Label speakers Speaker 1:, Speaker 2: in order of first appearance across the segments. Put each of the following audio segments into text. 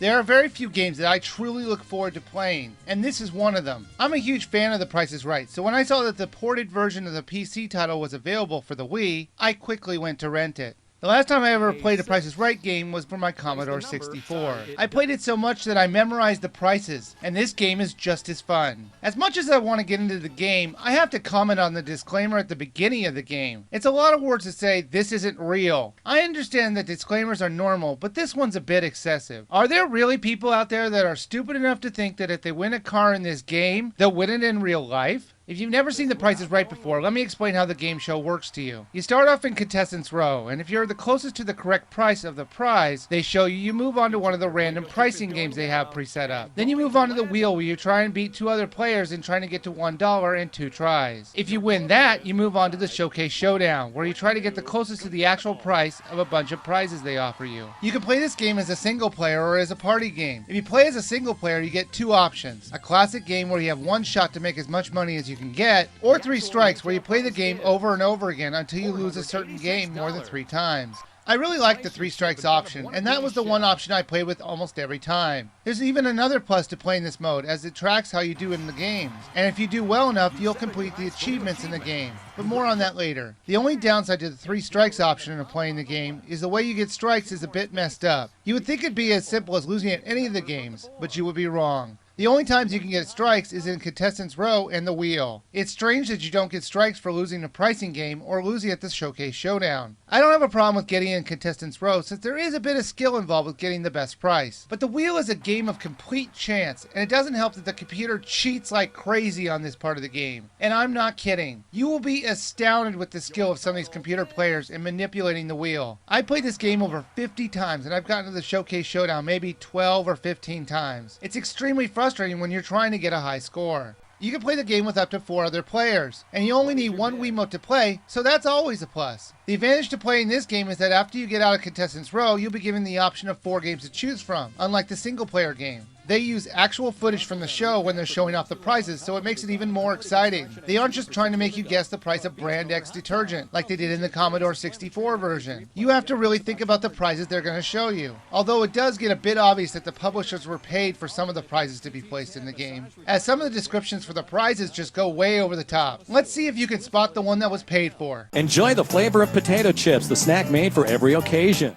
Speaker 1: There are very few games that I truly look forward to playing, and this is one of them. I'm a huge fan of The Price is Right, so when I saw that the ported version of the PC title was available for the Wii, I quickly went to rent it. The last time I ever played a Price is Right game was for my Commodore 64. I played it so much that I memorized the prices, and this game is just as fun. As much as I want to get into the game, I have to comment on the disclaimer at the beginning of the game. It's a lot of words to say, this isn't real. I understand that disclaimers are normal, but this one's a bit excessive. Are there really people out there that are stupid enough to think that if they win a car in this game, they'll win it in real life? If you've never seen The Price is Right before, let me explain how the game show works to you. You start off in Contestants Row, and if you're the closest to the correct price of the prize they show you, you move on to one of the random pricing games they have pre-set up. Then you move on to the wheel where you try and beat two other players in trying to get to $1 in 2 tries. If you win that, you move on to the Showcase Showdown, where you try to get the closest to the actual price of a bunch of prizes they offer you. You can play this game as a single player or as a party game. If you play as a single player, you get 2 options. A classic game where you have one shot to make as much money as you can get, or 3 strikes where you play the game over and over again until you lose a certain game more than 3 times. I really like the 3 strikes option, and that was the one option I played with almost every time. There's even another plus to playing this mode, as it tracks how you do in the games, and if you do well enough, you'll complete the achievements in the game, but more on that later. The only downside to the 3 strikes option of playing the game is the way you get strikes is a bit messed up. You would think it'd be as simple as losing at any of the games, but you would be wrong. The only times you can get strikes is in Contestants Row and the wheel. It's strange that you don't get strikes for losing a pricing game or losing at the Showcase Showdown. I don't have a problem with getting in Contestants Row since there is a bit of skill involved with getting the best price. But the wheel is a game of complete chance, and it doesn't help that the computer cheats like crazy on this part of the game. And I'm not kidding. You will be astounded with the skill of some of these computer players in manipulating the wheel. I played this game over 50 times, and I've gotten to the Showcase Showdown maybe 12 or 15 times. It's extremely frustrating when you're trying to get a high score. You can play the game with up to 4 other players, and you only need 1 Wiimote to play, so that's always a plus. The advantage to playing this game is that after you get out of Contestants Row, you'll be given the option of 4 games to choose from, unlike the single player game. They use actual footage from the show when they're showing off the prices, so it makes it even more exciting. They aren't just trying to make you guess the price of brand X detergent, like they did in the Commodore 64 version. You have to really think about the prizes they're going to show you. Although it does get a bit obvious that the publishers were paid for some of the prizes to be placed in the game, as some of the descriptions for the prizes just go way over the top. Let's see if you can spot the one that was paid for.
Speaker 2: Enjoy the flavor of potato chips, the snack made for every occasion.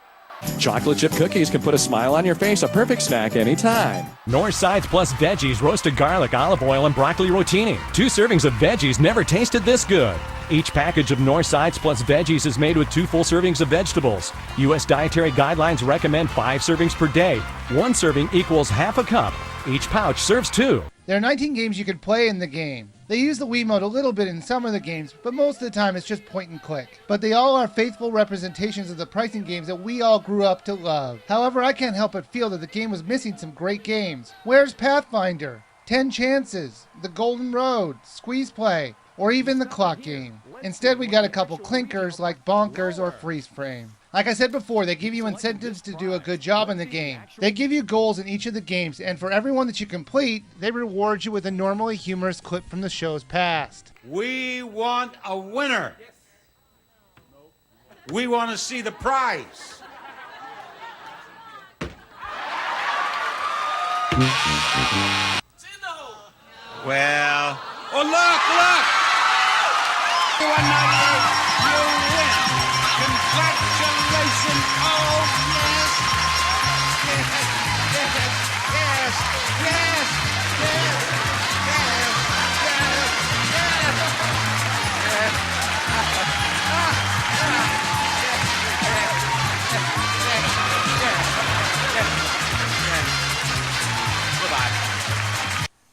Speaker 2: Chocolate chip cookies can put a smile on your face, a perfect snack anytime.
Speaker 3: North Sides Plus Veggies, roasted garlic, olive oil, and broccoli rotini. 2 servings of veggies never tasted this good. Each package of North Sides Plus Veggies is made with 2 full servings of vegetables. U.S. dietary guidelines recommend 5 servings per day. 1 serving equals half a cup. Each pouch serves 2.
Speaker 1: There are 19 games you can play in the game. They use the Wiimote a little bit in some of the games, but most of the time it's just point and click. But they all are faithful representations of the pricing games that we all grew up to love. However, I can't help but feel that the game was missing some great games. Where's Pathfinder? 10 Chances, The Golden Road, Squeeze Play, or even the Clock game. Instead, we got a couple clinkers like Bonkers or Freeze Frame. Like I said before, they give you incentives to do a good job in the game. They give you goals in each of the games, and for every one that you complete, they reward you with a normally humorous clip from the show's past.
Speaker 4: We want a winner. We want to see the prize. Well, oh look! 198, you win. Congratulations! Oh yes,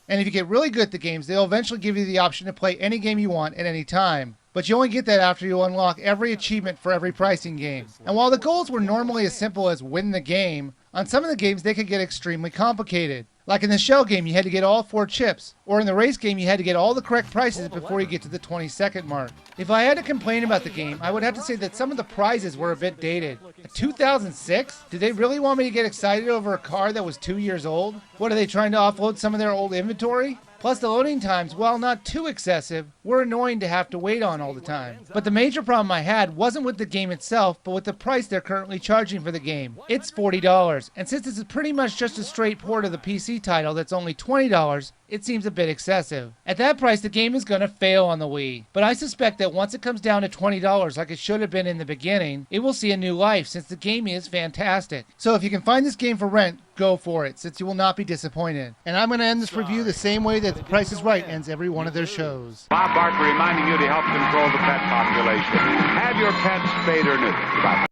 Speaker 1: And if you get really good at the games, they'll eventually give you the option to play any game you want at any time. But you only get that after you unlock every achievement for every pricing game. And while the goals were normally as simple as win the game, on some of the games they could get extremely complicated. Like in the shell game, you had to get all 4 chips, or in the race game, you had to get all the correct prices before you get to the 20-second mark. If I had to complain about the game, I would have to say that some of the prizes were a bit dated. A 2006? Did they really want me to get excited over a car that was 2 years old? What, are they trying to offload some of their old inventory? Plus the loading times, while not too excessive, were annoying to have to wait on all the time. But the major problem I had wasn't with the game itself, but with the price they're currently charging for the game. It's $40, and since this is pretty much just a straight port of the PC title that's only $20, it seems a bit excessive. At that price, the game is going to fail on the Wii. But I suspect that once it comes down to $20 like it should have been in the beginning, it will see a new life since the game is fantastic. So if you can find this game for rent, go for it, since you will not be disappointed. And I'm going to end this review the same way that The Price is Right ends every one of their shows.
Speaker 5: Bob Barker reminding you to help control the pet population. Have your pets spayed or neutered. Goodbye.